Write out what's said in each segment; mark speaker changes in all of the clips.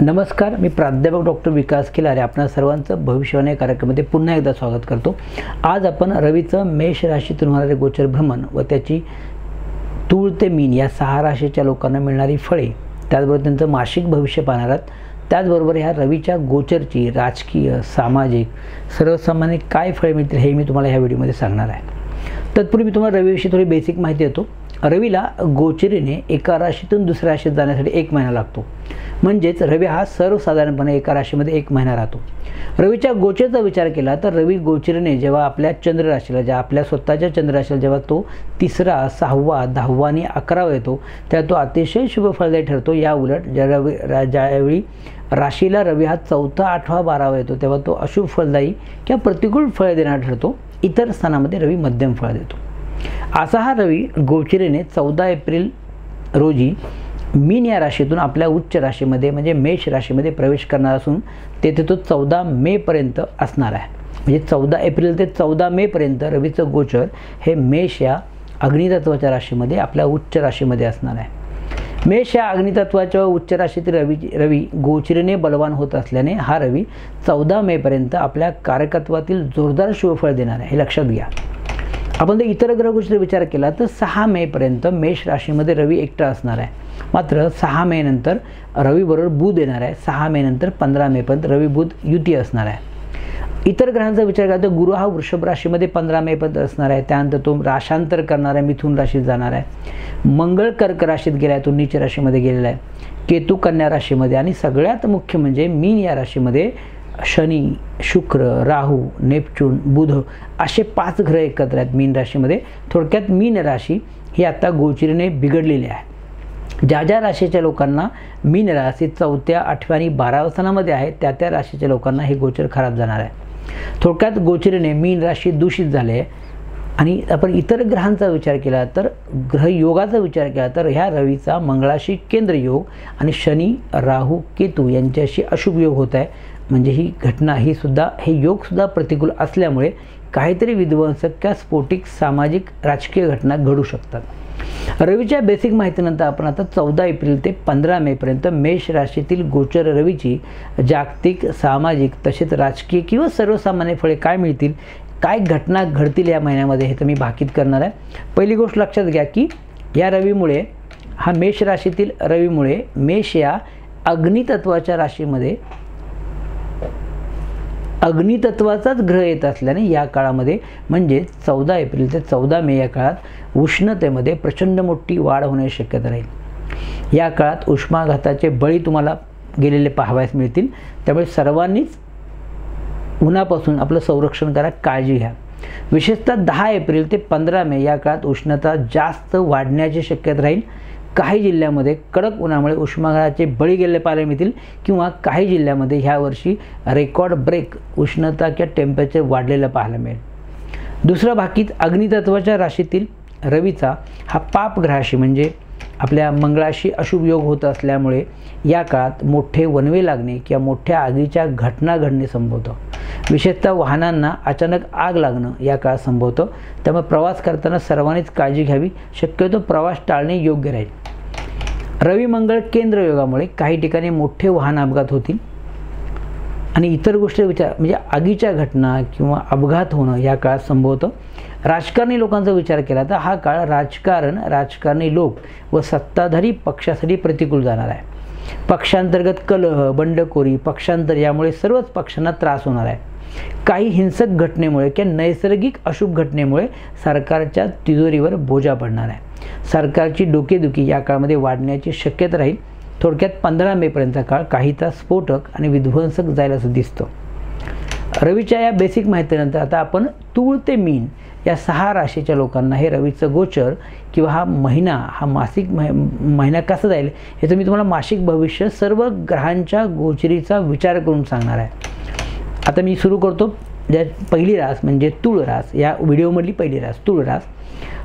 Speaker 1: नमस्कार, मी प्राध्यापक डॉक्टर विकास खिलारे आपणा सर्वांचं भविष्यवाणी कार्यक्रमामध्ये पुन्हा एकदा स्वागत करतो। आज आपण रवीचं मेष राशीतून होणारे गोचर भ्रमण व त्याची तूळ ते मीन या 6 राशीच्या लोकांना मिळणारी फळे, त्याचबरोबर त्यांचं मासिक भविष्य पाहणार आहात। त्याचबरोबर ह्या रवीच्या गोचरची राजकीय, सामाजिक, सर्वसामान्य काय फळे मिळतील हे मी तुम्हाला ह्या व्हिडिओमध्ये सांगणार आहे। तत्पूर्वी मी तुम्हाला रवीविषयी थोडी बेसिक माहिती देतो। रवीला गोचरीने एका राशीतून दुसऱ्या राशीत जाण्यासाठी 1 महिना लागतो, म्हणजेच रवी हा सर्वसाधारणपणे एका राशीमध्ये 1 महिना राहतो। रवीच्या गोचरचा विचार केला तर रवी गोचरीने जेव्हा आपल्या चंद्र राशीला, ज्या आपल्या स्वतःच्या चंद्र राशीला जेव्हा तो 3रा, 6वा, 10वा आणि 11वा येतो तेव्हा तो अतिशय शुभ फळदायी ठरतो। या उलट ज्यावेळी राशीला रवी हा 4था, 8वा, 12वा येतो तेव्हा तो अशुभ फळदायी किंवा प्रतिकूल फळ देणारा ठरतो। इतर स्थानामध्ये रवी मध्यम फळ देतो। असा हा रवी गोचरीने 14 एप्रिल रोजी मीन या राशीतून आपल्या उच्च राशीमध्ये म्हणजे मेष राशीमध्ये प्रवेश करणार असून तेथे तो 14 मे पर्यंत असणार आहे। म्हणजे 14 एप्रिल ते 14 मे पर्यंत रवीचं गोचर हे मेष या अग्नितत्वाच्या राशीमध्ये आपल्या उच्च राशीमध्ये असणार आहे। मेष या अग्नितत्वाच्या उच्च राशीतील रवी गोचरीने बलवान होत असल्याने हा रवी 14 मे पर्यंत आपल्या कारकत्वातील जोरदार शुभफळ देणार आहे, हे लक्षात घ्या। आपण जर इतर ग्रहगोचर विचार केला तर 6 मे पर्यंत मेष राशीमध्ये रवी एकटा असणार आहे। मात्र 6 मे नंतर रवी बरोबर बुध येणार आहे। 6 मे नंतर 15 मे पर्यंत रवी बुध युती असणार आहे। इतर ग्रहांचा विचार केला तर गुरु हा वृषभ राशीमध्ये 15 मे पर्यंत असणार आहे। त्यानंतर तो राशांतर करणार आहे, मिथुन राशीत जाणार आहे। मंगळ कर्क राशीत गेला आहे, तो नीच राशीमध्ये गेलेला आहे। केतू कन्या राशीमध्ये आणि सगळ्यात मुख्य म्हणजे मीन या राशीमध्ये शनी, शुक्र, राहू, नेपच्यून, बुध असे 5 ग्रह एकत्र आहेत मीन राशीमध्ये। थोडक्यात मीन राशी ही आता गोचरीने बिघडलेली आहे। ज्या राशीच्या लोकांना मीन राशी 4थ्या, 8व्या आणि 12व्या स्थानामध्ये आहे त्या राशीच्या लोकांना हे गोचर खराब जाणार आहे। थोडक्यात गोचरीने मीन राशी दूषित झाले आहे। आणि आपण इतर ग्रहांचा विचार केला तर ग्रहयोगाचा विचार केला तर ह्या रवीचा मंगळाशी केंद्र योग आणि शनी, राहू, केतू यांच्याशी अशुभ योग होत आहे। म्हणजे ही घटना हे योग सुद्धा प्रतिकूल असल्यामुळे काहीतरी विध्वंसक किंवा स्फोटिक सामाजिक राजकीय घटना घडू शकतात। रवीच्या बेसिक माहितीनंतर आपण आता 14 एप्रिल ते 15 मे पर्यंत मेष राशीतील गोचर रवीची जागतिक, सामाजिक तसेच राजकीय किंवा सर्वसामान्य फळे काय मिळतील, काय घटना घडतील या महिन्यामध्ये हे तर मी भाकीत करणार आहे। पहिली गोष्ट लक्षात घ्या की या रवीमुळे, हा मेष राशीतील रवीमुळे मेष या अग्नितत्वाच्या राशीमध्ये अग्नितत्वाचाच ग्रह येत असल्याने या काळामध्ये म्हणजे 14 एप्रिल ते 14 मे या काळात उष्णतेमध्ये प्रचंड मोठी वाढ होण्याची शक्यता राहील। या काळात उष्माघाताचे बळी तुम्हाला गेलेले पाहावयास मिळतील। त्यामुळे सर्वांनीच उन्हापासून आपलं संरक्षण करा, काळजी घ्या। विशेषतः 10 एप्रिल ते 15 मे या काळात उष्णता जास्त वाढण्याची शक्यता राहील। काही जिल्ह्यामध्ये कडक उन्हामुळे उष्माघाताचे बळी गेलेले पाहायला मिळतील किंवा काही जिल्ह्यामध्ये ह्या वर्षी रेकॉर्ड ब्रेक उष्णता किंवा टेम्परेचर वाढलेलं पाहायला मिळेल। दुसरा भाकीत अग्नितत्वाच्या राशीतील रवीचा हा पाप ग्रहाशी म्हणजे आपल्या मंगळाशी अशुभ योग होत असल्यामुळे या काळात मोठे वणवे लागणे किंवा मोठ्या आगीच्या घटना घडणे संभवतं। विशेषतः वाहनांना अचानक आग लागणं या काळात संभवतं। त्यामुळे प्रवास करताना सर्वांनीच काळजी घ्यावी, शक्यतो प्रवास टाळणे योग्य राहील। रवी मंगळ केंद्र योगामुळे काही ठिकाणी मोठे वाहन अपघात होतील आणि इतर गोष्टी विचार म्हणजे आगीच्या घटना किंवा अपघात होणं या काळात संभवतं। राजकारणी लोकांचा विचार केला तर हा काळ राजकारणी लोक व सत्ताधारी पक्षासाठी प्रतिकूल जाणार आहे। पक्षांतर्गत कलह, बंडखोरी, पक्षांतर यामुळे सर्वच पक्षांना त्रास होणार आहे। काही हिंसक घटनेमुळे किंवा नैसर्गिक अशुभ घटनेमुळे सरकारच्या तिजोरीवर बोजा पडणार आहे। सरकारची डोकेदुखी या काळामध्ये वाढण्याची शक्यता राहील। थोडक्यात 15 मे पर्यंतचा काळ काहीसा स्फोटक आणि विध्वंसक जायला असं दिसतं। रवीच्या या बेसिक माहितीनंतर आता आपण तूळ ते मीन या 6 राशीच्या लोकांना हे रवीचं गोचर किंवा हा महिना, हा मासिक महिना कसा जाईल हे तर मी तुम्हाला मासिक भविष्य सर्व ग्रहांच्या गोचरीचा विचार करून सांगणार आहे। आता मी सुरू करतो। ज्या पहिली रास म्हणजे तूळ रास, या व्हिडिओमधली पहिली रास तूळ रास।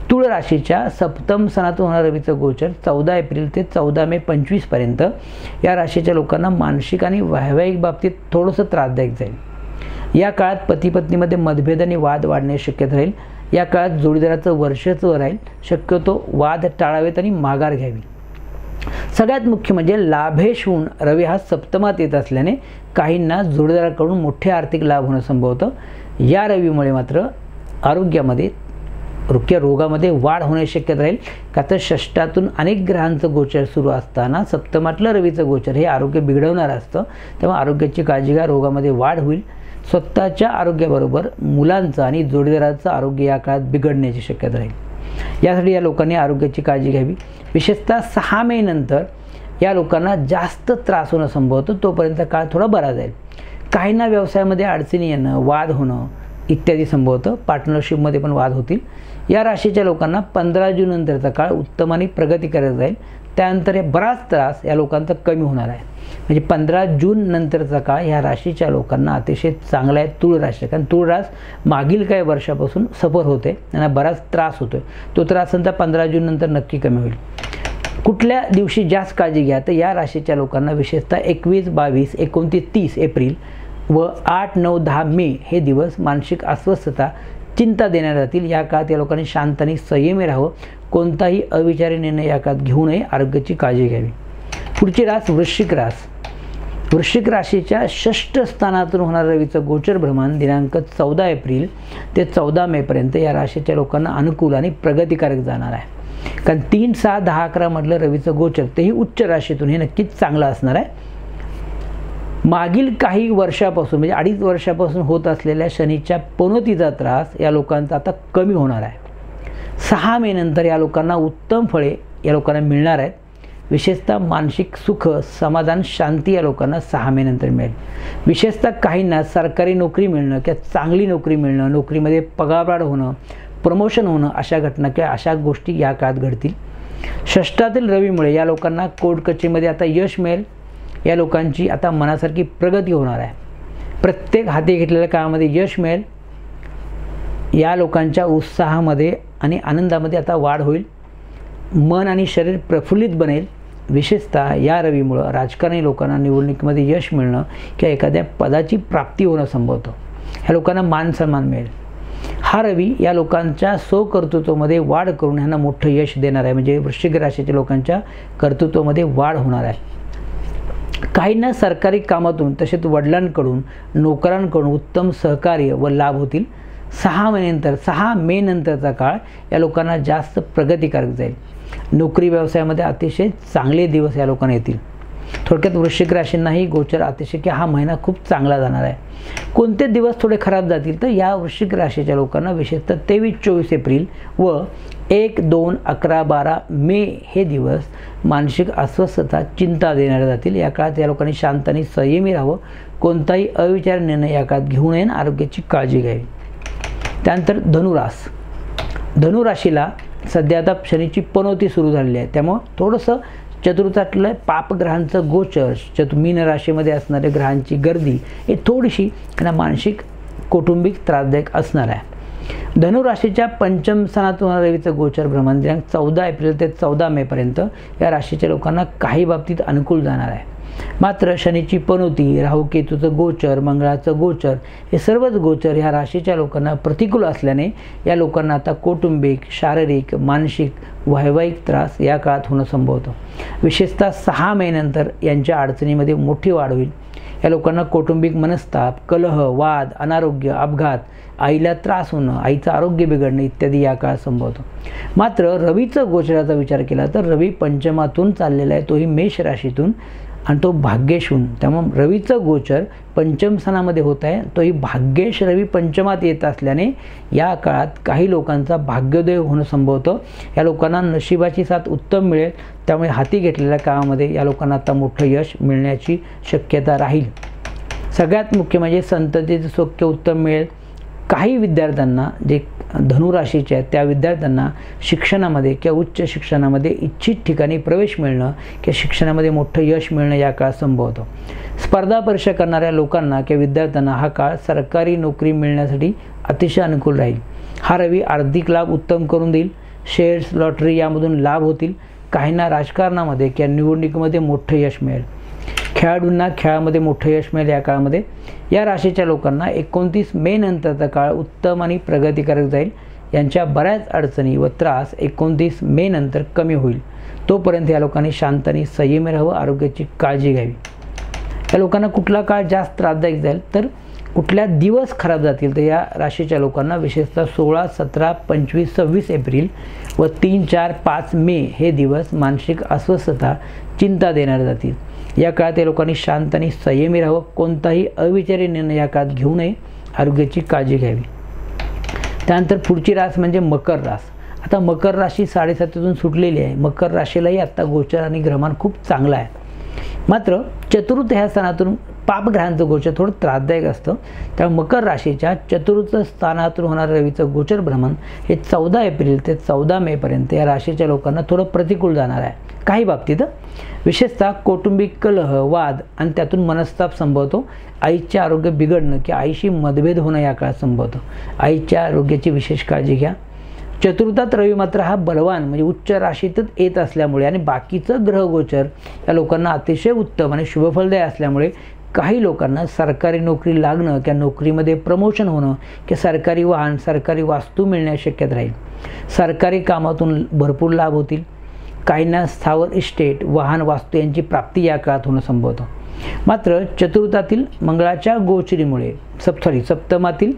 Speaker 1: तूळ राशीच्या सप्तम स्थानातून होणारं रवीचं गोचर 14 एप्रिल ते 14 मे 25 पर्यंत या राशीच्या लोकांना मानसिक आणि वैवाहिक बाबतीत थोडंसं त्रासदायक जाईल। या काळात पती पत्नीमध्ये मतभेद आणि वाद वाढण्याची शक्यता राहील। या काळात जोडीदाराचं वर्चस्व राहील, शक्यतो वाद टाळावेत आणि माघार घ्यावी। सगळ्यात मुख्य म्हणजे लाभेश होऊन रवी हा सप्तमात येत असल्याने काहींना जोडीदाराकडून मोठे आर्थिक लाभ होणं संभव होतं। या रवीमुळे मात्र आरोग्यामध्ये रोगामध्ये वाढ होण्याची शक्यता राहील, का तर षष्ठातून अनेक ग्रहांचं गोचर सुरू असताना सप्तमातलं रवीचं गोचर हे आरोग्य बिघडवणार असतं। तेव्हा आरोग्याची काळजी घ्या, रोगामध्ये वाढ होईल। स्वतःच्या आरोग्याबरोबर मुलांचं आणि जोडीदाराचं आरोग्य या काळात बिघडण्याची शक्यता राहील। यासाठी या लोकांनी आरोग्याची काळजी घ्यावी। विशेषतः 6 मे नंतर या लोकांना जास्त त्रास होणं संभव होतं, तोपर्यंत काळ थोडा बरा जाईल। काहींना व्यवसायामध्ये अडचणी येणं, वाद होणं इत्यादी संभव होतं। पार्टनरशिपमध्ये पण वाद होतील। या राशीच्या लोकांना 15 जून नंतरचा काळ उत्तम आणि प्रगतीकारक जाईल। त्यानंतर बराच त्रास या लोकांचा कमी होणार आहे। म्हणजे 15 जून नंतरचा काळ ह्या राशीच्या लोकांना अतिशय चांगला आहे। तूळ राशी, कारण तूळ रास मागील काही वर्षापासून सफर होते, त्यांना बराच त्रास होतोय। तो त्रासांचा 15 जून नंतर नक्की कमी होईल। कुठल्या दिवशी जास्त काळजी घ्या, तर या राशीच्या लोकांना विशेषतः 21, 22, 29, 30 एप्रिल व 8, 9, 10 मे हे दिवस मानसिक अस्वस्थता, चिंता देण्यात जातील। या काळात या लोकांनी शांत आणि संयमी राहावं। कोणताही अविचारी निर्णय या काळात घेऊ नये, आरोग्याची काळजी घ्यावी। पुढची रास वृश्चिक रास। वृश्चिक राशीच्या 6ष्ठ स्थानातून होणारं रवीचं गोचर भ्रमण दिनांक 14 एप्रिल ते 14 मेपर्यंत या राशीच्या लोकांना अनुकूल आणि प्रगतिकारक जाणार आहे। कारण 3, 6, 10, 11 मधलं रवीचं गोचर तेही उच्च राशीतून हे नक्कीच चांगलं असणार आहे। मागील काही वर्षापासून म्हणजे 2.5 वर्षापासून होत असलेल्या शनीच्या पनोतीचा त्रास या लोकांचा आता कमी होणार आहे। 6 मे नंतर या लोकांना उत्तम फळे या लोकांना मिळणार आहेत। विशेषतः मानसिक सुख, समाधान, शांती या लोकांना 6 मे नंतर मिळेल। विशेषतः काहींना सरकारी नोकरी मिळणं किंवा चांगली नोकरी मिळणं, नोकरीमध्ये पगारवाढ होणं, प्रमोशन होणं अशा घटना किंवा अशा गोष्टी या काळात घडतील। षष्ठातील रवीमुळे या लोकांना कोर्ट कचेरीमध्ये आता यश मिळेल। या लोकांची आता मनासारखी प्रगती होणार आहे। प्रत्येक हाती घेतलेल्या कामामध्ये यश मिळेल। या लोकांच्या उत्साहामध्ये आणि आनंदामध्ये आता वाढ होईल। मन आणि शरीर प्रफुल्लित बनेल। विशेषतः या रवीमुळे राजकारणी लोकांना निवडणुकीमध्ये यश मिळणं किंवा एखाद्या पदाची प्राप्ती होणं संभव होतं। ह्या लोकांना मान सन्मान मिळेल। हा रवी या लोकांच्या स्वकर्तृत्वामध्ये वाढ करून ह्यांना मोठं यश देणार आहे। म्हणजे वृश्चिक राशीच्या लोकांच्या कर्तृत्वामध्ये वाढ होणार आहे। काहींना सरकारी कामातून तसेच वडिलांकडून, नोकरांकडून उत्तम सहकार्य व लाभ होतील। 6 मे नंतरचा काळ या लोकांना जास्त प्रगतिकारक जाईल। नोकरी व्यवसायामध्ये अतिशय चांगले दिवस या लोकांना येतील। थोडक्यात वृश्चिक राशींनाही गोचर अतिशय की हा महिना खूप चांगला जाणार आहे। कोणते दिवस थोडे खराब जातील, तर या वृश्चिक राशीच्या लोकांना विशेषतः 23, 24 एप्रिल व 1, 2, 11, 12 मे हे दिवस मानसिक अस्वस्थता, चिंता देणारे जातील। या काळात या लोकांनी शांत आणि संयमी राहावं। कोणताही अविचार निर्णय या काळात घेऊ नये, आरोग्याची काळजी घ्यावी। त्यानंतर धनुरास। धनुराशीला सध्या आता शनीची पनोती सुरू झालेली आहे, त्यामुळं थोडंसं चतुर्थातलं पापग्रहांचं गोचर, मीन राशीमध्ये असणाऱ्या ग्रहांची गर्दी हे थोडीशी त्यांना मानसिक, कौटुंबिक त्रासदायक असणार आहे। धनुराशीच्या पंचम स्थानातून रवीचं गोचर भ्रमण दिनांक 14 एप्रिल ते 14 मेपर्यंत या राशीच्या लोकांना काही बाबतीत अनुकूल जाणार आहे। मात्र शनीची पनोती, राहुकेतूचं गोचर, मंगळाचं गोचर हे सर्वच गोचर ह्या राशीच्या लोकांना प्रतिकूल असल्याने या लोकांना आता कौटुंबिक, शारीरिक, मानसिक, वैवाहिक त्रास या काळात होणं संभव होतं। विशेषतः 6 मे नंतर यांच्या अडचणीमध्ये मोठी वाढ होईल। या लोकांना कौटुंबिक मनस्ताप, कलह, वाद, अनारोग्य, अपघात, आईला त्रास होणं, आईचं आरोग्य बिघडणं इत्यादी या काळात संभव होतं। मात्र रवीचं गोचराचा विचार केला तर रवी पंचमातून चाललेला आहे, तोही मेष राशीतून, आणि तो भाग्येशून। त्यामुळे रवीचं गोचर पंचम स्थानामध्ये होत आहे, तोही भाग्येश रवी पंचमात येत असल्याने या काळात काही लोकांचा भाग्योदय होणं संभव होतं। या लोकांना नशिबाची साथ उत्तम मिळेल। त्यामुळे हाती घेतलेल्या कामामध्ये या लोकांना आता मोठं यश मिळण्याची शक्यता राहील। सगळ्यात मुख्य म्हणजे संततीचं सौख्य उत्तम मिळेल। काही विद्यार्थ्यांना जे धनुराशीचे आहेत त्या विद्यार्थ्यांना शिक्षणामध्ये किंवा उच्च शिक्षणामध्ये इच्छित ठिकाणी प्रवेश मिळणं किंवा शिक्षणामध्ये मोठं यश मिळणं या काळात संभव होतं। स्पर्धा परीक्षा करणाऱ्या लोकांना किंवा विद्यार्थ्यांना हा काळ सरकारी नोकरी मिळण्यासाठी अतिशय अनुकूल राहील। हा रवी आर्थिक लाभ उत्तम करून देईल। शेअर्स, लॉटरी यामधून लाभ होतील। काहींना राजकारणामध्ये किंवा निवडणुकीमध्ये मोठं यश मिळेल। खेळाडूंना खेळामध्ये मोठं यश मिळेल या काळामध्ये। या राशीच्या लोकांना 29 मे नंतरचा काळ उत्तम आणि प्रगतिकारक जाईल। यांच्या बऱ्याच अडचणी व त्रास 29 मे नंतर कमी होईल। तोपर्यंत या लोकांनी शांत आणि संयमी राहावं, आरोग्याची काळजी घ्यावी. या लोकांना कुठला काळ जास्त त्रासदायक जाईल तर कुठल्या दिवस खराब जातील तर या राशीच्या लोकांना विशेषतः 16, 17, 25, 26 एप्रिल व 3, 4, 5 मे हे दिवस मानसिक अस्वस्थता, चिंता देणारे जातील. या काळात या लोकांनी शांत आणि संयमी राहावं, कोणताही अविचारी निर्णय या काळात घेऊ नये, आरोग्याची काळजी घ्यावी. त्यानंतर पुढची रास म्हणजे मकर रास. आता मकर राशी 7.5तून सुटलेली आहे. मकर राशीलाही आत्ता गोचर आणि ग्रहमान खूप चांगला आहे. मात्र चतुर्थ ह्या स्थानातून पापग्रहांचं गोचर थोडं त्रासदायक असतं. त्यामुळे मकर राशीच्या चतुर्थ स्थानातून होणारं रवीचं गोचर भ्रमण हे 14 एप्रिल ते 14 मेपर्यंत या राशीच्या लोकांना थोडं प्रतिकूल जाणार आहे. काही बाबतीत विशेषतः कौटुंबिक कलह, वाद आणि त्यातून मनस्ताप संभवतो. आईचे आरोग्य बिघडणं किंवा आईशी मतभेद होणं या काळात संभवतं. आईच्या आरोग्याची विशेष काळजी घ्या. चतुर्थात रवी मात्र हा बलवान म्हणजे उच्च राशीतच येत असल्यामुळे आणि बाकीचं ग्रहगोचर या लोकांना अतिशय उत्तम आणि शुभफलदायी असल्यामुळे काही लोकांना सरकारी नोकरी लागणं किंवा नोकरीमध्ये प्रमोशन होणं किंवा सरकारी वाहन, सरकारी वास्तू मिळण्याची शक्यता राहील. सरकारी कामातून भरपूर लाभ होतील. काहींना स्थावर इस्टेट, वाहन, वास्तू यांची प्राप्ती या काळात होणं संभवतं. मात्र चतुर्थातील मंगळाच्या गोचरीमुळे सप्तमातील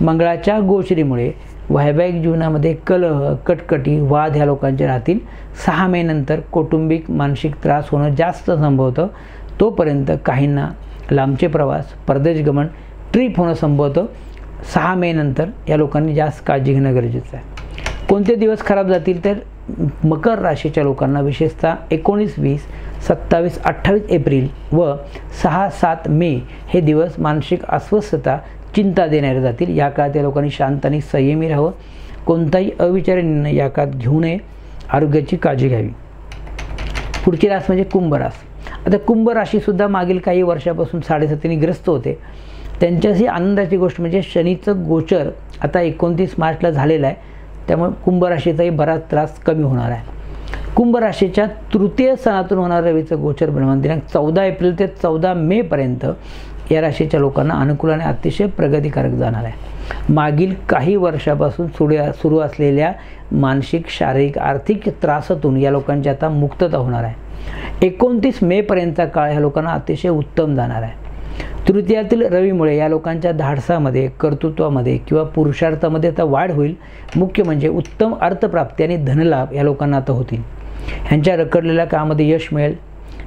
Speaker 1: मंगळाच्या गोचरीमुळे वैवाहिक जीवनामध्ये कलह, कटकटी, वाद ह्या लोकांचे राहतील. 6 मे नंतर कौटुंबिक मानसिक त्रास होणं जास्त संभवतं. तोपर्यंत काहींना लांबचे प्रवास, परदेश गमन, ट्रिप होणं संभवतं. 6 मे नंतर या लोकांनी जास्त काळजी घेणं गरजेचं आहे. कोणते दिवस खराब जातील तर मकर राशीच्या लोकांना विशेषतः 19, 20, 27, 28 एप्रिल व 6, 7 मे हे दिवस मानसिक अस्वस्थता, चिंता देणारे जातील. या काळात या लोकांनी शांत आणि संयमी राहावं, कोणताही अविचारी निर्णय या काळात घेऊ नये, आरोग्याची काळजी घ्यावी. पुढची रास म्हणजे कुंभ रास. आता कुंभ राशीसुद्धा मागील काही वर्षापासून 7.5 ग्रस्त होते. त्यांच्याशी आनंदाची गोष्ट म्हणजे शनीचं गोचर आता 29 मार्चला झालेलं आहे. त्यामुळे कुंभ राशीचाही बराच त्रास कमी होणार आहे. कुंभ राशीच्या तृतीय स्थानातून होणारं रवीचं गोचर भ्रमण दिनांक 14 एप्रिल ते 14 मेपर्यंत या राशीच्या लोकांना अनुकूल आणि अतिशय प्रगतिकारक जाणार आहे. मागील काही वर्षापासून सुरू असलेल्या मानसिक, शारीरिक, आर्थिक त्रासातून या लोकांची आता मुक्तता होणार आहे. 29 मेपर्यंतचा काळ ह्या लोकांना अतिशय उत्तम जाणार आहे. तृतीयातील रवीमुळे या लोकांच्या धाडसामध्ये, कर्तृत्वामध्ये किंवा पुरुषार्थामध्ये आता वाढ होईल. मुख्य म्हणजे उत्तम अर्थप्राप्ती आणि धनलाभ या लोकांना आता होतील. ह्यांच्या रखडलेल्या कामामध्ये यश मिळेल.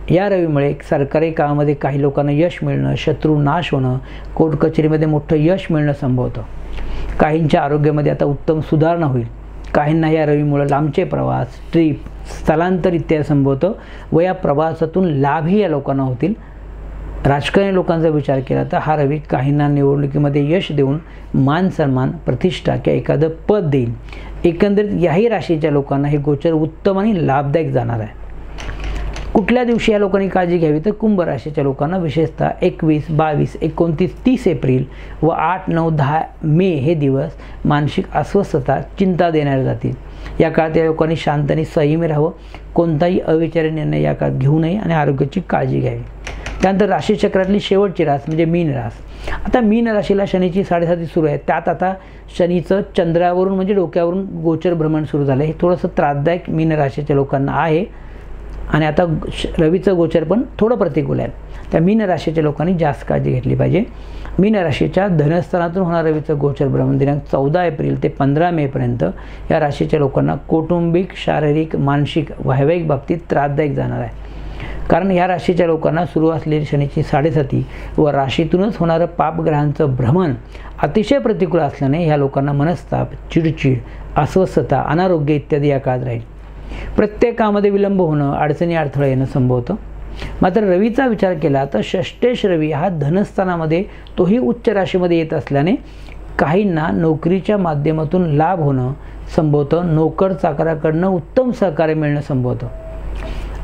Speaker 1: या रवीमुळे सरकारी कामामध्ये काही लोकांना यश मिळणं, शत्रू नाश होणं, कोर्ट कचेरीमध्ये मोठं यश मिळणं संभवतं. काहींच्या आरोग्यामध्ये आता उत्तम सुधारणा होईल. काहींना या रवीमुळे लांबचे प्रवास, ट्रिप, स्थलांतर इत्यादी संभवतं व या प्रवासातून लाभही या लोकांना होतील. राजकारणी लोकांचा विचार केला तर हा रवी काहींना निवडणुकीमध्ये यश देऊन मान सन्मान, प्रतिष्ठा किंवा एखादं पद देईल. एकंदरीत याही राशीच्या लोकांना हे गोचर उत्तम आणि लाभदायक जाणार आहे. कुठल्या दिवशी या लोकांनी काळजी घ्यावी तर कुंभ राशीच्या लोकांना विशेषतः 21, 22, 29, 30 एप्रिल व 8, 9, 10 मे हे दिवस मानसिक अस्वस्थता, चिंता देणारे जातील. या काळात या लोकांनी शांत आणि संयमी राहावं, कोणताही अविचारी निर्णय या काळात घेऊ नये आणि आरोग्याची काळजी घ्यावी. त्यानंतर राशीचक्रातली शेवटची रास म्हणजे मीन रास. आता मीन राशीला शनीची 7.5 सुरू आहे. त्यात आता शनीचं चंद्रावरून म्हणजे डोक्यावरून गोचर भ्रमण सुरू झालं. हे थोडंसं त्रासदायक मीन राशीच्या लोकांना आहे आणि आता रवीचं गोचर पण थोडं प्रतिकूल आहे. त्या मीन राशीच्या लोकांनी जास्त काळजी घेतली पाहिजे. मीन राशीच्या धनस्थानातून होणारं रवीचं गोचर भ्रमण दिनांक 14 एप्रिल ते 15 मेपर्यंत या राशीच्या लोकांना कौटुंबिक, शारीरिक, मानसिक, वैवाहिक बाबतीत त्रासदायक जाणार आहे. कारण ह्या राशीच्या लोकांना सुरू असलेली शनीची 7.5 व राशीतूनच होणारं पापग्रहांचं भ्रमण अतिशय प्रतिकूल असल्याने ह्या लोकांना मनस्ताप, चिडचिड, अस्वस्थता, अनारोग्य इत्यादी या काळात राहील. प्रत्येक कामामध्ये विलंब होणं, अडचणी, अडथळे येणं संभवतं. मात्र रवीचा विचार केला तर षष्टेश रवी हा धनस्थानामध्ये, तोही उच्च राशीमध्ये येत असल्याने काहींना नोकरीच्या माध्यमातून लाभ होणं संभवतं. नोकर चाकराकडनं उत्तम सहकार्य मिळणं संभवतं.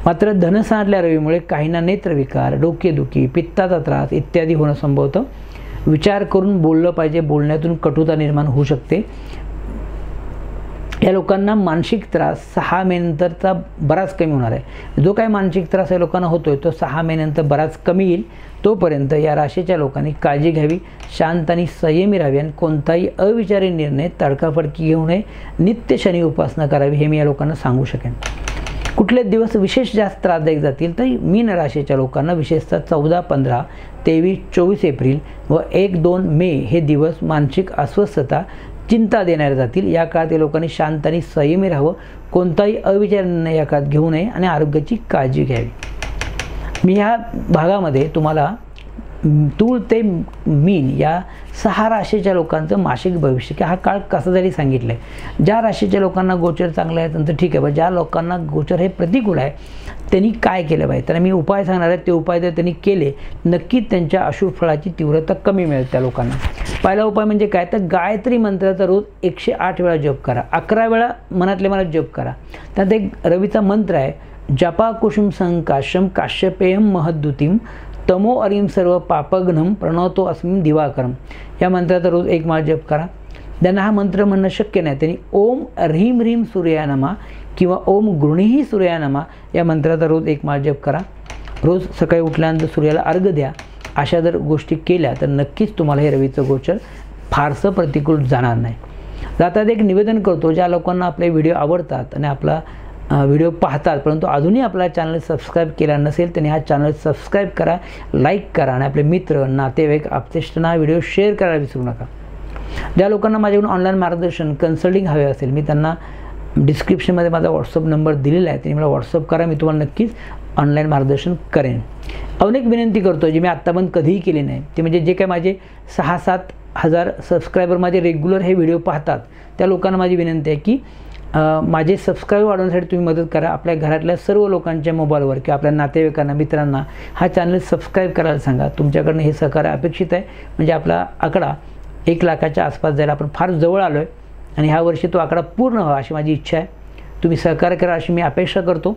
Speaker 1: मात्र धनस्थानातल्या रवीमुळे काहींना नेत्रविकार, डोकेदुखी, पित्ताचा त्रास इत्यादी होणं संभवतं. विचार करून बोललं पाहिजे. बोलण्यातून कटुता निर्माण होऊ शकते. या लोकांना मानसिक त्रास 6 मे नंतरचा बराच कमी होणार आहे. जो काही मानसिक त्रास या लोकांना होतोय तो 6 मे नंतर बराच कमी येईल. तोपर्यंत या राशीच्या लोकांनी काळजी घ्यावी, शांत आणि संयमी राहावी आणि कोणताही अविचारी निर्णय तडकाफडकी घेऊ नये. नित्य शनी उपासना करावी हे मी या लोकांना सांगू शकेन. कुठले दिवस विशेष जास्त त्रासदायक जातील तर मीन राशीच्या लोकांना विशेषतः 14, 15, 23, 24 एप्रिल व 1, 2 मे हे दिवस मानसिक अस्वस्थता, चिंता देणारे जातील। या काळात या लोकांनी शांत आणि संयमी राहावं, कोणताही अविचार निर्णय या काळात घेऊ नये आणि आरोग्याची काळजी घ्यावी। मी ह्या भागामध्ये तुम्हाला तूळ ते मीन या 6 राशीच्या लोकांचं मासिक भविष्य की हा काळ कसा जरी सांगितलं आहे। ज्या राशीच्या लोकांना गोचर चांगलं आहे त्यांचं ठीक आहे, पण ज्या लोकांना गोचर हे प्रतिकूल आहे त्यांनी काय केलं पाहिजे, त्यांना मी उपाय सांगणार आहे। ते उपाय जर त्यांनी केले नक्कीच त्यांच्या अशुभ फळाची तीव्रता कमी मिळेल त्या लोकांना। पहिला उपाय म्हणजे काय तर गायत्री मंत्राचा रोज 108 वेळा जप करा, 11 वेळा मनातल्या मनात जप करा। त्यात एक रवीचा मंत्र आहे, जपा कुसुम संकाशम काश्यपेयम महद्युतीम तमो अरिम सर्व पापघ्नम प्रणवतो अस्मिन दिवाकरम। या मंत्राचा रोज 1 माळ जप करा। ज्यांना हा मंत्र म्हणणं शक्य नाही त्यांनी ओम ह्रीम ह्रीम सूर्याय नमः किंवा ओम गृणीही सूर्याय नमः या मंत्राचा रोज 1 माळ जप करा। रोज सकाळी उठल्यानंतर सूर्याला अर्घ्य द्या। अशा जर गोष्टी केल्या तर नक्कीच तुम्हाला हे रवीचं गोचर फारसं प्रतिकूल जाणार नाही। जातात एक निवेदन करतो, ज्या लोकांना आपले व्हिडिओ आवडतात आणि आपला व्हिडिओ पाहतात परंतु अजूनही आपला चॅनल सबस्क्राईब केला नसेल त्यांनी हा चॅनल सबस्क्राईब करा, लाईक करा आणि आपले मित्र, नातेवाईक, आप्तेष्टांना हा व्हिडिओ शेअर करायला विसरू नका। ज्या लोकांना माझ्याकडून ऑनलाईन मार्गदर्शन कन्सल्टिंग हवे असेल मी त्यांना डिस्क्रिप्शनमध्ये माझा व्हॉट्सअप नंबर दिलेला आहे, त्यांनी मला व्हॉट्सअप करा, मी तुम्हाला नक्कीच ऑनलाईन मार्गदर्शन करेन। अजून एक विनंती करतो जी मी आत्तापर्यंत कधीही केली नाही, ते म्हणजे जे काय माझे 6-7 हजार सबस्क्रायबर माझे रेग्युलर हे व्हिडिओ पाहतात त्या लोकांना माझी विनंती आहे की माझे सबस्क्राईब वाढवण्यासाठी तुम्ही मदत करा। आपल्या घरातल्या सर्व लोकांच्या मोबाईलवर किंवा आपल्या नातेवाईकांना, मित्रांना हा चॅनल सबस्क्राईब करायला सांगा। तुमच्याकडनं हे सहकार्य अपेक्षित आहे, म्हणजे आपला आकडा 1 लाखाच्या आसपास जायला आपण फार जवळ आलो आहे आणि ह्या वर्षी तो आकडा पूर्ण व्हावा अशी माझी इच्छा आहे। तुम्ही सहकार्य करा अशी मी अपेक्षा करतो।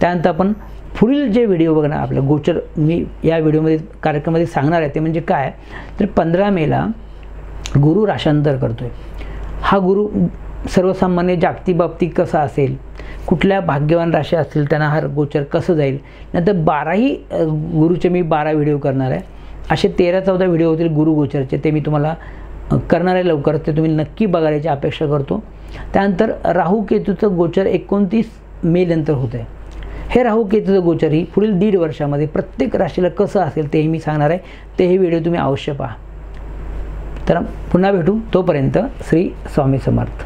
Speaker 1: त्यानंतर आपण पुढील जे व्हिडिओ बघणार आपलं गोचर मी या व्हिडिओमध्ये कार्यक्रमामध्ये सांगणार आहे ते म्हणजे काय तर 15 मेला गुरु राशांतर करतोय। हा गुरु सर्वसामान्य जागतिक बाबतीत कसा असेल, कुठल्या भाग्यवान राशी असतील त्यांना हा गोचर कसं जाईल, नंतर 12ही गुरुचे मी 12 व्हिडिओ करणार आहे। असे 13-14 व्हिडिओ होतील गुरु गोचरचे, ते मी तुम्हाला करणार आहे लवकर, ते तुम्ही नक्की बघायची अपेक्षा करतो। त्यानंतर राहू केतूचं गोचर 29 मे नंतर होतं आहे। हे राहू केतूचं गोचर ही पुढील 1.5 वर्षामध्ये प्रत्येक राशीला कसं असेल तेही मी सांगणार आहे, तेही व्हिडिओ तुम्ही अवश्य पहा। तर पुन्हा भेटू, तोपर्यंत श्री स्वामी समर्थ।